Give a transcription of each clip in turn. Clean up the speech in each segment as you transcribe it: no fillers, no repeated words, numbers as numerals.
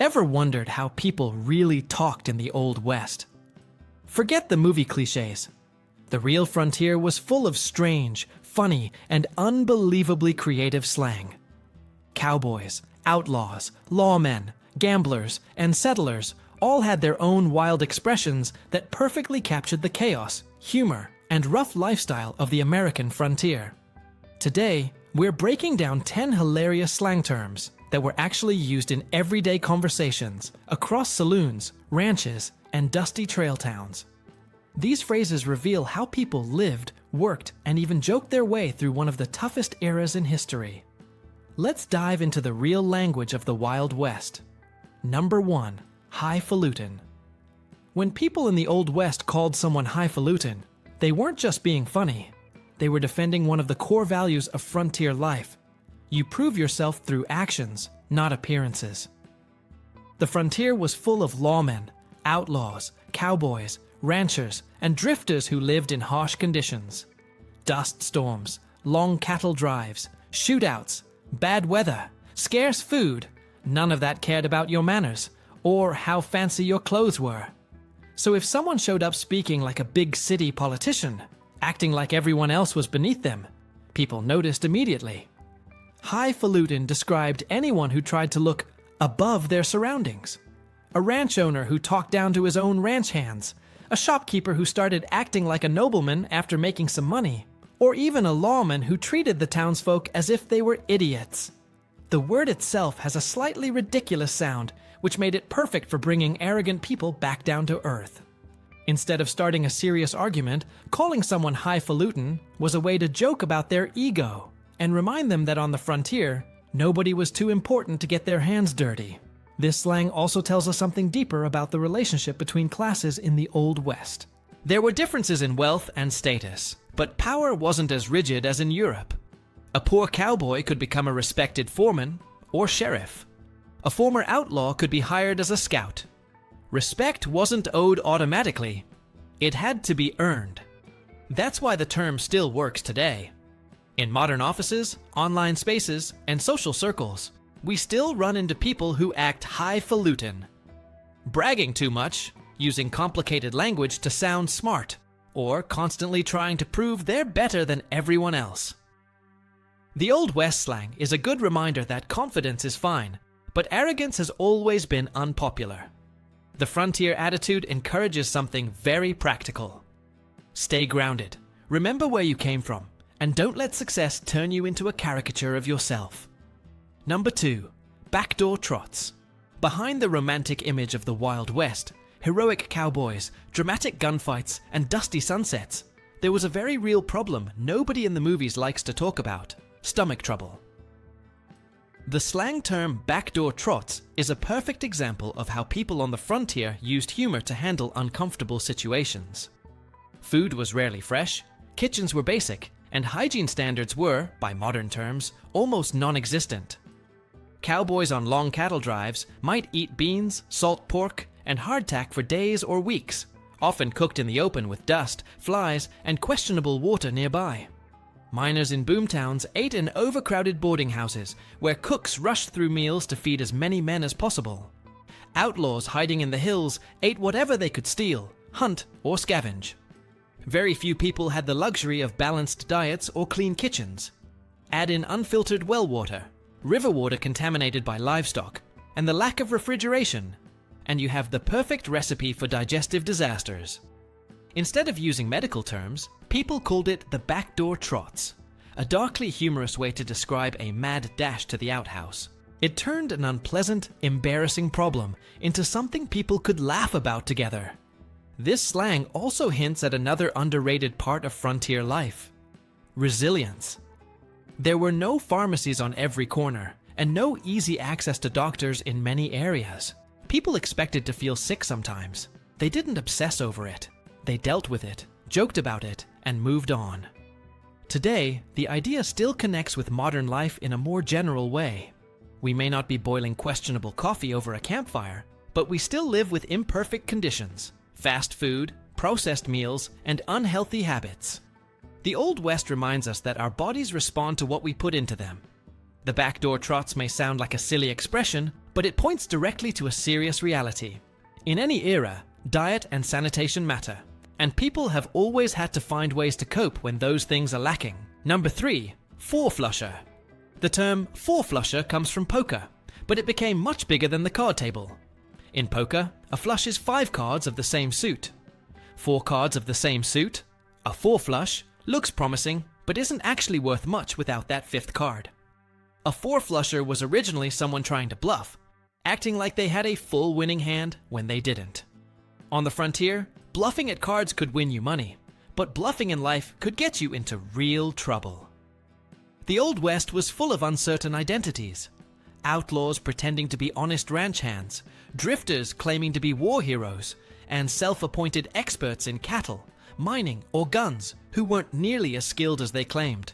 Ever wondered how people really talked in the Old West? Forget the movie cliches. The real frontier was full of strange, funny, and unbelievably creative slang. Cowboys, outlaws, lawmen, gamblers, and settlers all had their own wild expressions that perfectly captured the chaos, humor, and rough lifestyle of the American frontier. Today, we're breaking down 10 hilarious slang terms that were actually used in everyday conversations across saloons, ranches, and dusty trail towns. These phrases reveal how people lived, worked, and even joked their way through one of the toughest eras in history. Let's dive into the real language of the Wild West. Number 1. High-fallutin. When people in the Old West called someone high-fallutin, they weren't just being funny. They were defending one of the core values of frontier life. You prove yourself through actions, not appearances. The frontier was full of lawmen, outlaws, cowboys, ranchers, and drifters who lived in harsh conditions. Dust storms, long cattle drives, shootouts, bad weather, scarce food. None of that cared about your manners or how fancy your clothes were. So if someone showed up speaking like a big city politician, acting like everyone else was beneath them, people noticed immediately. High-fallutin described anyone who tried to look above their surroundings. A ranch owner who talked down to his own ranch hands, a shopkeeper who started acting like a nobleman after making some money, or even a lawman who treated the townsfolk as if they were idiots. The word itself has a slightly ridiculous sound, which made it perfect for bringing arrogant people back down to earth. Instead of starting a serious argument, calling someone high-fallutin was a way to joke about their ego and remind them that on the frontier, nobody was too important to get their hands dirty. This slang also tells us something deeper about the relationship between classes in the Old West. There were differences in wealth and status, but power wasn't as rigid as in Europe. A poor cowboy could become a respected foreman or sheriff. A former outlaw could be hired as a scout. Respect wasn't owed automatically. It had to be earned. That's why the term still works today. In modern offices, online spaces, and social circles, we still run into people who act high-fallutin. Bragging too much, using complicated language to sound smart, or constantly trying to prove they're better than everyone else. The Old West slang is a good reminder that confidence is fine, but arrogance has always been unpopular. The frontier attitude encourages something very practical. Stay grounded, remember where you came from, and don't let success turn you into a caricature of yourself. Number 2. Backdoor trots. Behind the romantic image of the Wild West, heroic cowboys, dramatic gunfights, and dusty sunsets, there was a very real problem nobody in the movies likes to talk about: stomach trouble. The slang term backdoor trots is a perfect example of how people on the frontier used humor to handle uncomfortable situations. Food was rarely fresh, kitchens were basic, and hygiene standards were, by modern terms, almost non-existent. Cowboys on long cattle drives might eat beans, salt pork, and hardtack for days or weeks, often cooked in the open with dust, flies, and questionable water nearby. Miners in boomtowns ate in overcrowded boarding houses where cooks rushed through meals to feed as many men as possible. Outlaws hiding in the hills ate whatever they could steal, hunt, or scavenge. Very few people had the luxury of balanced diets or clean kitchens. Add in unfiltered well water, river water contaminated by livestock, and the lack of refrigeration, and you have the perfect recipe for digestive disasters. Instead of using medical terms, people called it the backdoor trots, a darkly humorous way to describe a mad dash to the outhouse. It turned an unpleasant, embarrassing problem into something people could laugh about together. This slang also hints at another underrated part of frontier life: resilience. There were no pharmacies on every corner, and no easy access to doctors in many areas. People expected to feel sick sometimes. They didn't obsess over it. They dealt with it, joked about it, and moved on. Today, the idea still connects with modern life in a more general way. We may not be boiling questionable coffee over a campfire, but we still live with imperfect conditions: fast food, processed meals, and unhealthy habits. The Old West reminds us that our bodies respond to what we put into them. The backdoor trots may sound like a silly expression, But it points directly to a serious reality. In any era, diet and sanitation matter, and people have always had to find ways to cope when those things are lacking. Number 3, four-flusher. The term four-flusher comes from poker, but it became much bigger than the card table. In poker, a flush is 5 cards of the same suit. 4 cards of the same suit, a four-flush, looks promising, but isn't actually worth much without that 5th card. A four-flusher was originally someone trying to bluff, acting like they had a full winning hand when they didn't. On the frontier, bluffing at cards could win you money, but bluffing in life could get you into real trouble. The Old West was full of uncertain identities. Outlaws pretending to be honest ranch hands, drifters claiming to be war heroes, and self-appointed experts in cattle, mining, or guns who weren't nearly as skilled as they claimed.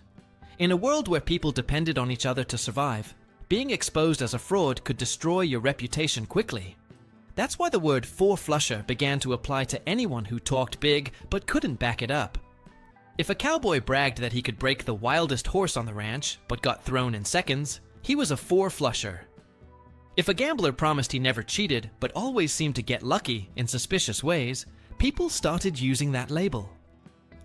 In a world where people depended on each other to survive, being exposed as a fraud could destroy your reputation quickly. That's why the word four-flusher began to apply to anyone who talked big but couldn't back it up. If a cowboy bragged that he could break the wildest horse on the ranch but got thrown in seconds, he was a four-flusher. If a gambler promised he never cheated but always seemed to get lucky in suspicious ways, people started using that label.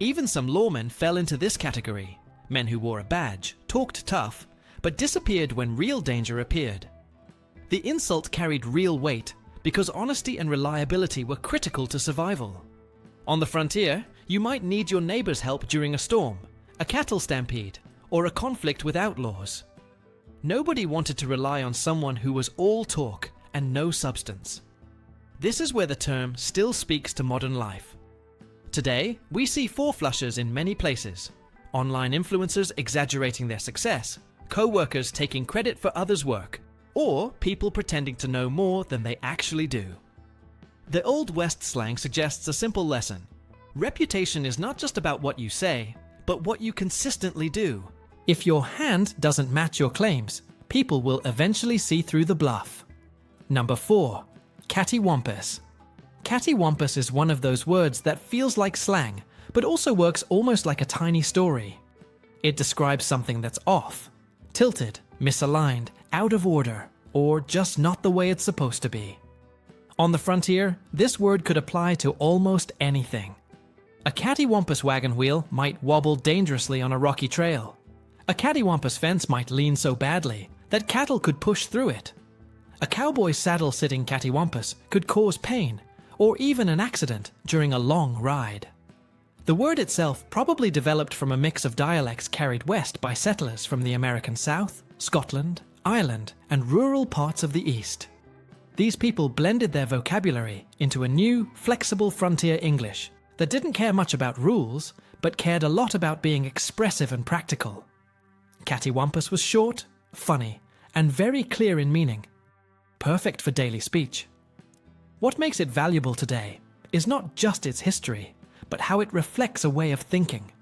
Even some lawmen fell into this category, men who wore a badge, talked tough, but disappeared when real danger appeared. The insult carried real weight because honesty and reliability were critical to survival. On the frontier, you might need your neighbor's help during a storm, a cattle stampede, or a conflict with outlaws. Nobody wanted to rely on someone who was all talk and no substance. This is where the term still speaks to modern life. Today, we see four-flushers in many places. Online influencers exaggerating their success, co-workers taking credit for others' work, or people pretending to know more than they actually do. The Old West slang suggests a simple lesson. Reputation is not just about what you say, but what you consistently do. If your hand doesn't match your claims, people will eventually see through the bluff. Number 4. Cattywampus. Cattywampus is one of those words that feels like slang, but also works almost like a tiny story. It describes something that's off, tilted, misaligned, out of order, or just not the way it's supposed to be. On the frontier, this word could apply to almost anything. A cattywampus wagon wheel might wobble dangerously on a rocky trail. A cattywampus fence might lean so badly that cattle could push through it. A cowboy's saddle-sitting cattywampus could cause pain, or even an accident during a long ride. The word itself probably developed from a mix of dialects carried west by settlers from the American South, Scotland, Ireland, and rural parts of the East. These people blended their vocabulary into a new, flexible frontier English that didn't care much about rules, but cared a lot about being expressive and practical. Cattywampus was short, funny, and very clear in meaning. Perfect for daily speech. What makes it valuable today is not just its history, but how it reflects a way of thinking.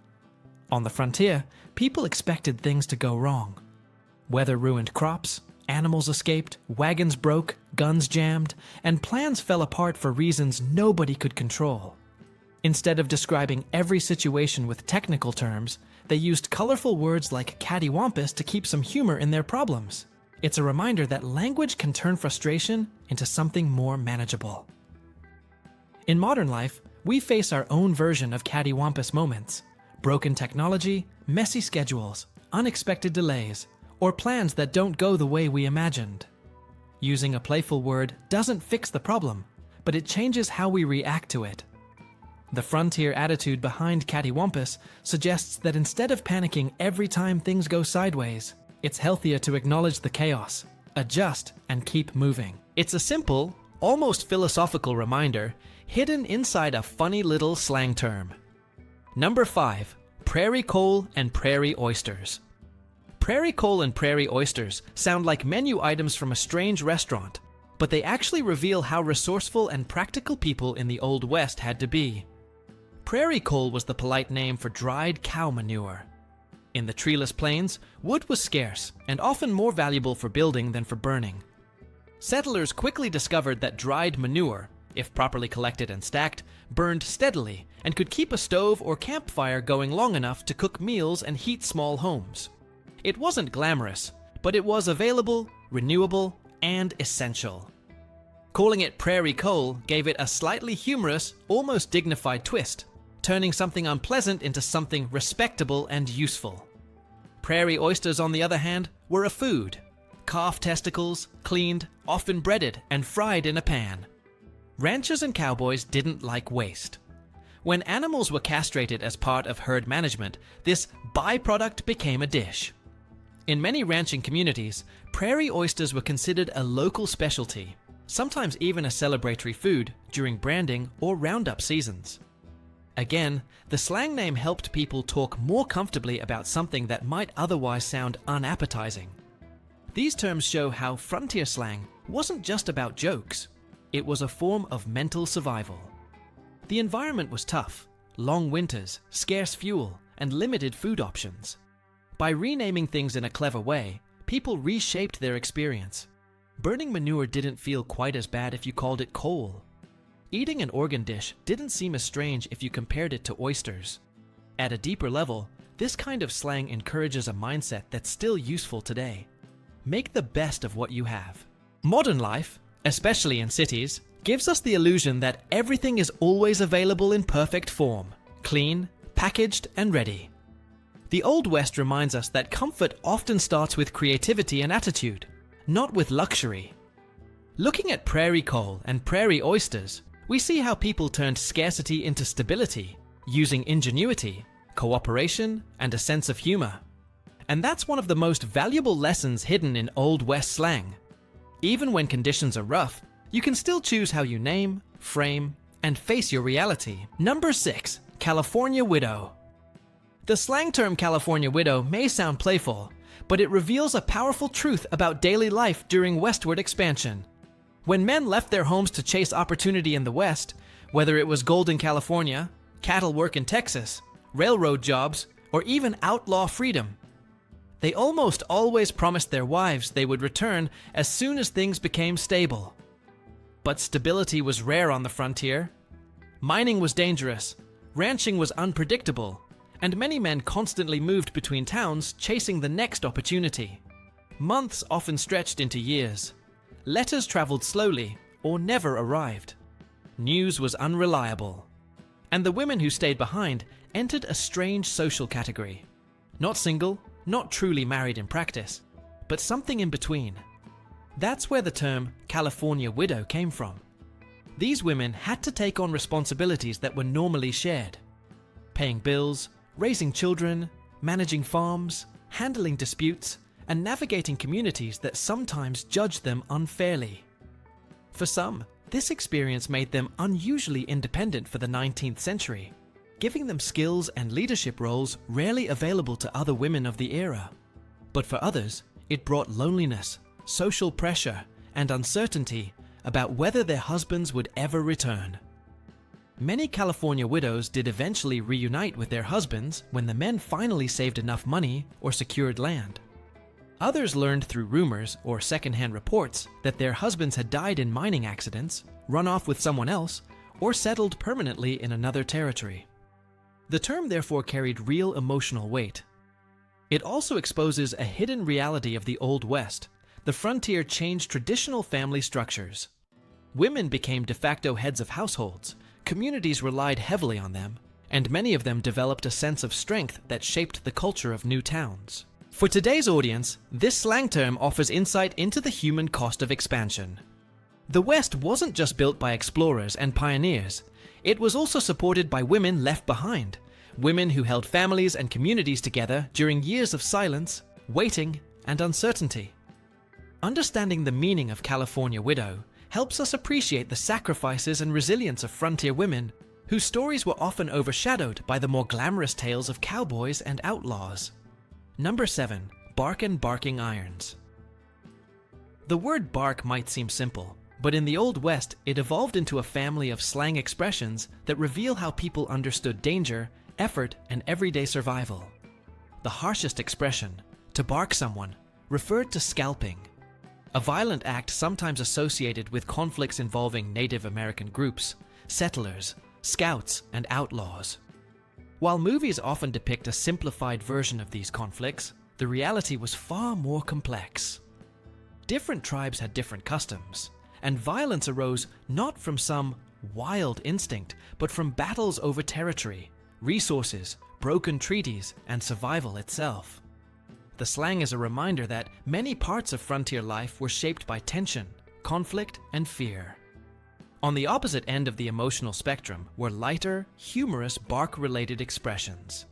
On the frontier, people expected things to go wrong. Weather ruined crops, animals escaped, wagons broke, guns jammed, and plans fell apart for reasons nobody could control. Instead of describing every situation with technical terms, they used colorful words like cattywampus to keep some humor in their problems. It's a reminder that language can turn frustration into something more manageable. In modern life, we face our own version of cattywampus moments. Broken technology, messy schedules, unexpected delays, or plans that don't go the way we imagined. Using a playful word doesn't fix the problem, but it changes how we react to it. The frontier attitude behind cattywampus suggests that instead of panicking every time things go sideways, it's healthier to acknowledge the chaos, adjust, and keep moving. It's a simple, almost philosophical reminder hidden inside a funny little slang term. Number 5. Prairie coal and prairie oysters. Prairie coal and prairie oysters sound like menu items from a strange restaurant, but they actually reveal how resourceful and practical people in the Old West had to be. Prairie coal was the polite name for dried cow manure. In the treeless plains, wood was scarce and often more valuable for building than for burning. Settlers quickly discovered that dried manure, if properly collected and stacked, burned steadily and could keep a stove or campfire going long enough to cook meals and heat small homes. It wasn't glamorous, but it was available, renewable, and essential. Calling it prairie coal gave it a slightly humorous, almost dignified twist, turning something unpleasant into something respectable and useful. Prairie oysters, on the other hand, were a food. Calf testicles, cleaned, often breaded and fried in a pan. Ranchers and cowboys didn't like waste. When animals were castrated as part of herd management, this byproduct became a dish. In many ranching communities, prairie oysters were considered a local specialty, sometimes even a celebratory food during branding or roundup seasons. Again, the slang name helped people talk more comfortably about something that might otherwise sound unappetizing. These terms show how frontier slang wasn't just about jokes. It was a form of mental survival. The environment was tough: long winters, scarce fuel, and limited food options. By renaming things in a clever way, people reshaped their experience. Burning manure didn't feel quite as bad if you called it coal. Eating an organ dish didn't seem as strange if you compared it to oysters. At a deeper level, this kind of slang encourages a mindset that's still useful today. Make the best of what you have. Modern life, especially in cities, gives us the illusion that everything is always available in perfect form, clean, packaged, and ready. The Old West reminds us that comfort often starts with creativity and attitude, not with luxury. Looking at prairie coal and prairie oysters, we see how people turned scarcity into stability, using ingenuity, cooperation, and a sense of humor. And that's one of the most valuable lessons hidden in Old West slang. Even when conditions are rough, you can still choose how you name, frame, and face your reality. Number 6. California widow. The slang term California widow may sound playful, but it reveals a powerful truth about daily life during westward expansion. When men left their homes to chase opportunity in the West, whether it was gold in California, cattle work in Texas, railroad jobs, or even outlaw freedom, they almost always promised their wives they would return as soon as things became stable. But stability was rare on the frontier. Mining was dangerous, ranching was unpredictable, and many men constantly moved between towns chasing the next opportunity. Months often stretched into years. Letters traveled slowly or never arrived. News was unreliable. And the women who stayed behind entered a strange social category. Not single, not truly married in practice, but something in between. That's where the term California widow came from. These women had to take on responsibilities that were normally shared. Paying bills, raising children, managing farms, handling disputes, and navigating communities that sometimes judged them unfairly. For some, this experience made them unusually independent for the 19th century, giving them skills and leadership roles rarely available to other women of the era. But for others, it brought loneliness, social pressure, and uncertainty about whether their husbands would ever return. Many California widows did eventually reunite with their husbands when the men finally saved enough money or secured land. Others learned through rumors or secondhand reports that their husbands had died in mining accidents, run off with someone else, or settled permanently in another territory. The term therefore carried real emotional weight. It also exposes a hidden reality of the Old West. The frontier changed traditional family structures. Women became de facto heads of households, communities relied heavily on them, and many of them developed a sense of strength that shaped the culture of new towns. For today's audience, this slang term offers insight into the human cost of expansion. The West wasn't just built by explorers and pioneers. It was also supported by women left behind, women who held families and communities together during years of silence, waiting, and uncertainty. Understanding the meaning of California widow helps us appreciate the sacrifices and resilience of frontier women, whose stories were often overshadowed by the more glamorous tales of cowboys and outlaws. Number 7. Bark and barking irons. The word bark might seem simple, but in the Old West it evolved into a family of slang expressions that reveal how people understood danger, effort, and everyday survival. The harshest expression, to bark someone, referred to scalping, a violent act sometimes associated with conflicts involving Native American groups, settlers, scouts, and outlaws. While movies often depict a simplified version of these conflicts, the reality was far more complex. different tribes had different customs, and violence arose not from some wild instinct, but from battles over territory, resources, broken treaties, and survival itself. The slang is a reminder that many parts of frontier life were shaped by tension, conflict, and fear. On the opposite end of the emotional spectrum were lighter, humorous bark-related expressions.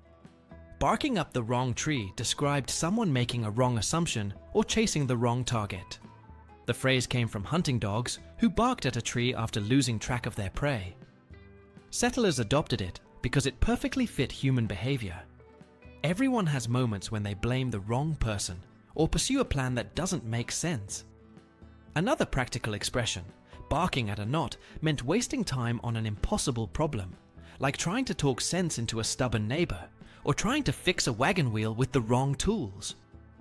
Barking up the wrong tree described someone making a wrong assumption or chasing the wrong target. The phrase came from hunting dogs who barked at a tree after losing track of their prey. Settlers adopted it because it perfectly fit human behavior. Everyone has moments when they blame the wrong person or pursue a plan that doesn't make sense. Another practical expression, barking at a knot, meant wasting time on an impossible problem, like trying to talk sense into a stubborn neighbor or trying to fix a wagon wheel with the wrong tools.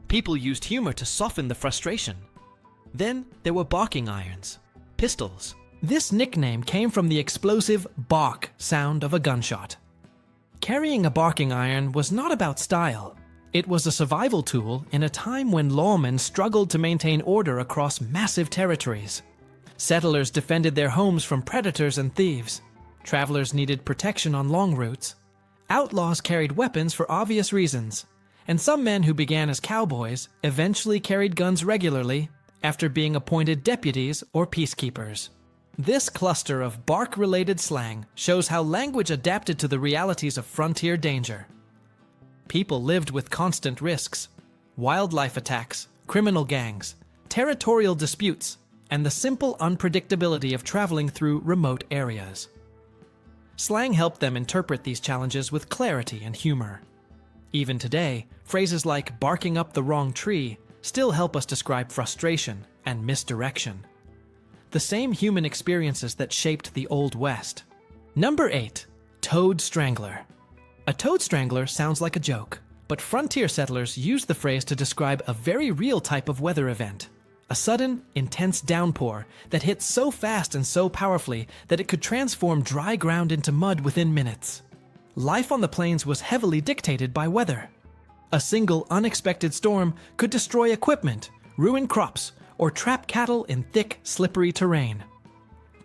People used humor to soften the frustration. Then there were barking irons, pistols. This nickname came from the explosive bark sound of a gunshot. Carrying a barking iron was not about style. It was a survival tool in a time when lawmen struggled to maintain order across massive territories. Settlers defended their homes from predators and thieves. Travelers needed protection on long routes. Outlaws carried weapons for obvious reasons, and some men who began as cowboys eventually carried guns regularly after being appointed deputies or peacekeepers. This cluster of bark-related slang shows how language adapted to the realities of frontier danger. People lived with constant risks, wildlife attacks, criminal gangs, territorial disputes, and the simple unpredictability of traveling through remote areas. Slang helped them interpret these challenges with clarity and humor. Even today, phrases like barking up the wrong tree still help us describe frustration and misdirection. The same human experiences that shaped the Old West. Number 8. Toad strangler. A toad strangler sounds like a joke, but frontier settlers used the phrase to describe a very real type of weather event. A sudden, intense downpour that hit so fast and so powerfully that it could transform dry ground into mud within minutes. Life on the plains was heavily dictated by weather. A single unexpected storm could destroy equipment, ruin crops, or trap cattle in thick, slippery terrain.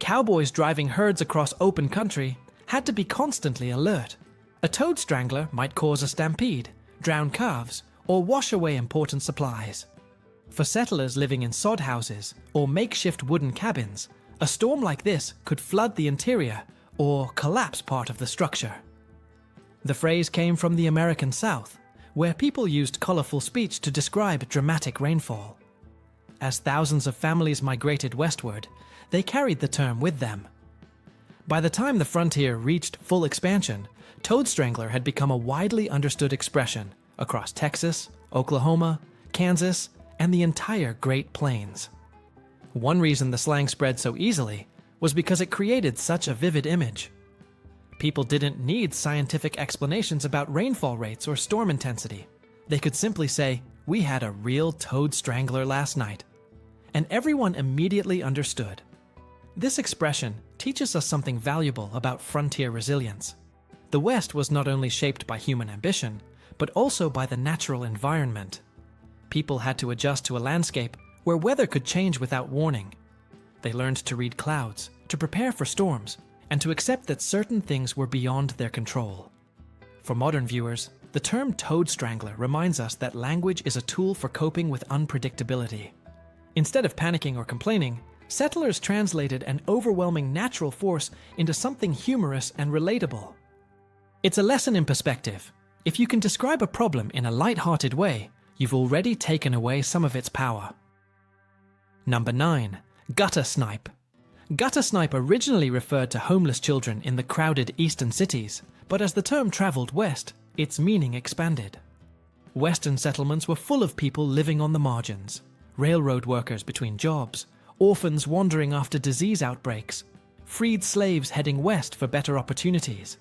Cowboys driving herds across open country had to be constantly alert. A toad strangler might cause a stampede, drown calves, or wash away important supplies. For settlers living in sod houses or makeshift wooden cabins, a storm like this could flood the interior or collapse part of the structure. The phrase came from the American South, where people used colorful speech to describe dramatic rainfall. As thousands of families migrated westward, they carried the term with them. By the time the frontier reached full expansion, toad strangler had become a widely understood expression across Texas, Oklahoma, Kansas, and the entire Great Plains. One reason the slang spread so easily was because it created such a vivid image. People didn't need scientific explanations about rainfall rates or storm intensity. They could simply say, "We had a real toad strangler last night," and everyone immediately understood. This expression teaches us something valuable about frontier resilience. The West was not only shaped by human ambition, but also by the natural environment. People had to adjust to a landscape where weather could change without warning. They learned to read clouds, to prepare for storms, and to accept that certain things were beyond their control. For modern viewers, the term toad strangler reminds us that language is a tool for coping with unpredictability. Instead of panicking or complaining, settlers translated an overwhelming natural force into something humorous and relatable. It's a lesson in perspective. If you can describe a problem in a light-hearted way, you've already taken away some of its power. Number 9. Gutter snipe. Gutter snipe originally referred to homeless children in the crowded eastern cities, but as the term traveled west, its meaning expanded. Western settlements were full of people living on the margins, railroad workers between jobs, orphans wandering after disease outbreaks, freed slaves heading west for better opportunities,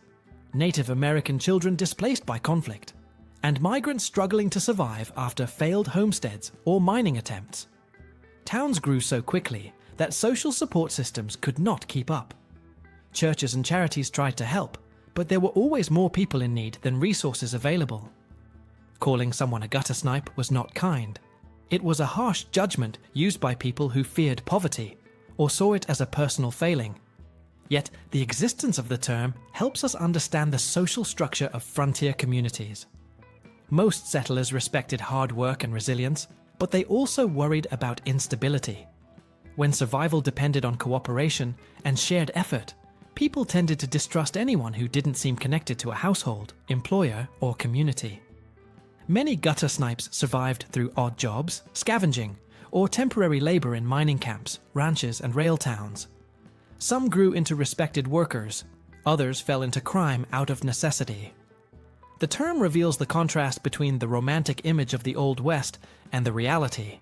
Native American children displaced by conflict, and migrants struggling to survive after failed homesteads or mining attempts. Towns grew so quickly that social support systems could not keep up. Churches and charities tried to help, but there were always more people in need than resources available. Calling someone a gutter snipe was not kind. It was a harsh judgment used by people who feared poverty or saw it as a personal failing. Yet, the existence of the term helps us understand the social structure of frontier communities. Most settlers respected hard work and resilience, but they also worried about instability. When survival depended on cooperation and shared effort, people tended to distrust anyone who didn't seem connected to a household, employer, or community. Many gutter snipes survived through odd jobs, scavenging, or temporary labor in mining camps, ranches, and rail towns. Some grew into respected workers, others fell into crime out of necessity. The term reveals the contrast between the romantic image of the Old West and the reality.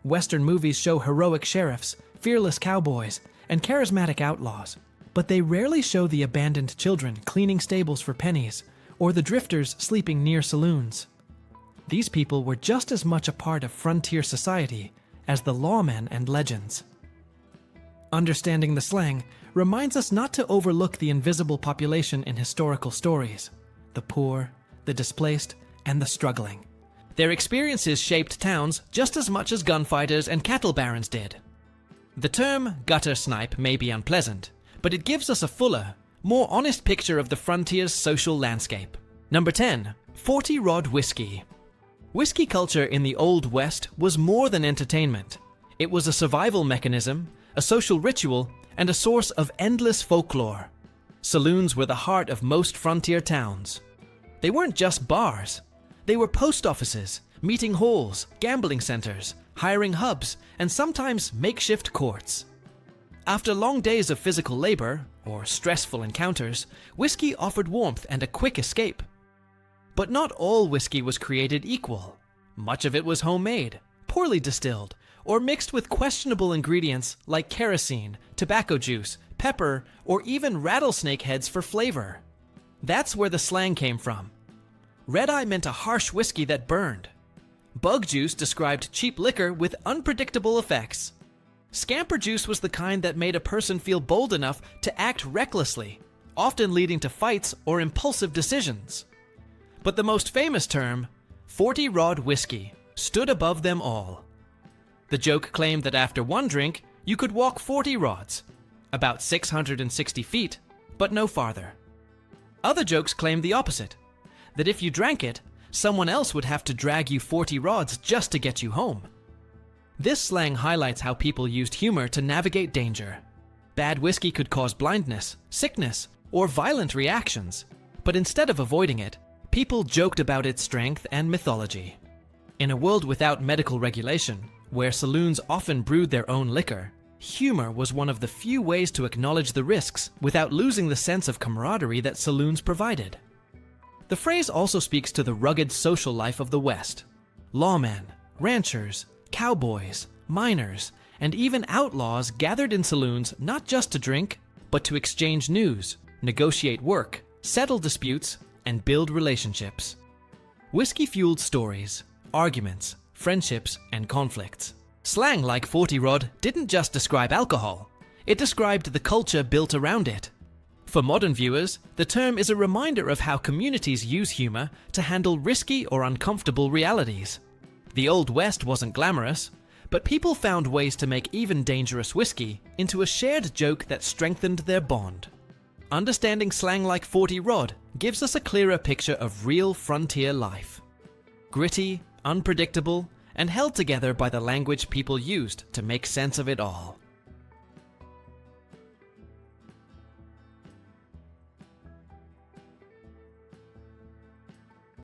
Western movies show heroic sheriffs, fearless cowboys, and charismatic outlaws, but they rarely show the abandoned children cleaning stables for pennies or the drifters sleeping near saloons. These people were just as much a part of frontier society as the lawmen and legends. Understanding the slang reminds us not to overlook the invisible population in historical stories: the poor, the displaced, and the struggling. Their experiences shaped towns just as much as gunfighters and cattle barons did. The term gutter snipe may be unpleasant, but it gives us a fuller, more honest picture of the frontier's social landscape. Number 10. 40-rod whiskey. Whiskey culture in the Old West was more than entertainment. It was a survival mechanism, a social ritual, and a source of endless folklore. Saloons were the heart of most frontier towns. They weren't just bars. They were post offices, meeting halls, gambling centers, hiring hubs, and sometimes makeshift courts. After long days of physical labor, or stressful encounters, whiskey offered warmth and a quick escape. But not all whiskey was created equal. Much of it was homemade, poorly distilled, or mixed with questionable ingredients like kerosene, tobacco juice, pepper, or even rattlesnake heads for flavor. That's where the slang came from. Red-eye meant a harsh whiskey that burned. Bug juice described cheap liquor with unpredictable effects. Scamper juice was the kind that made a person feel bold enough to act recklessly, often leading to fights or impulsive decisions. But the most famous term, 40-rod whiskey, stood above them all. The joke claimed that after one drink, you could walk 40 rods, about 660 feet, but no farther. Other jokes claimed the opposite, that if you drank it, someone else would have to drag you 40 rods just to get you home. This slang highlights how people used humor to navigate danger. Bad whiskey could cause blindness, sickness, or violent reactions, but instead of avoiding it, people joked about its strength and mythology. In a world without medical regulation, where saloons often brewed their own liquor, humor was one of the few ways to acknowledge the risks without losing the sense of camaraderie that saloons provided. The phrase also speaks to the rugged social life of the West. Lawmen, ranchers, cowboys, miners, and even outlaws gathered in saloons not just to drink, but to exchange news, negotiate work, settle disputes, and build relationships. Whiskey fueled stories, arguments, friendships, and conflicts. Slang like 40-rod didn't just describe alcohol, it described the culture built around it. For modern viewers, the term is a reminder of how communities use humor to handle risky or uncomfortable realities. The Old West wasn't glamorous, but people found ways to make even dangerous whiskey into a shared joke that strengthened their bond. Understanding slang like 40-rod gives us a clearer picture of real frontier life. Gritty, unpredictable, and held together by the language people used to make sense of it all.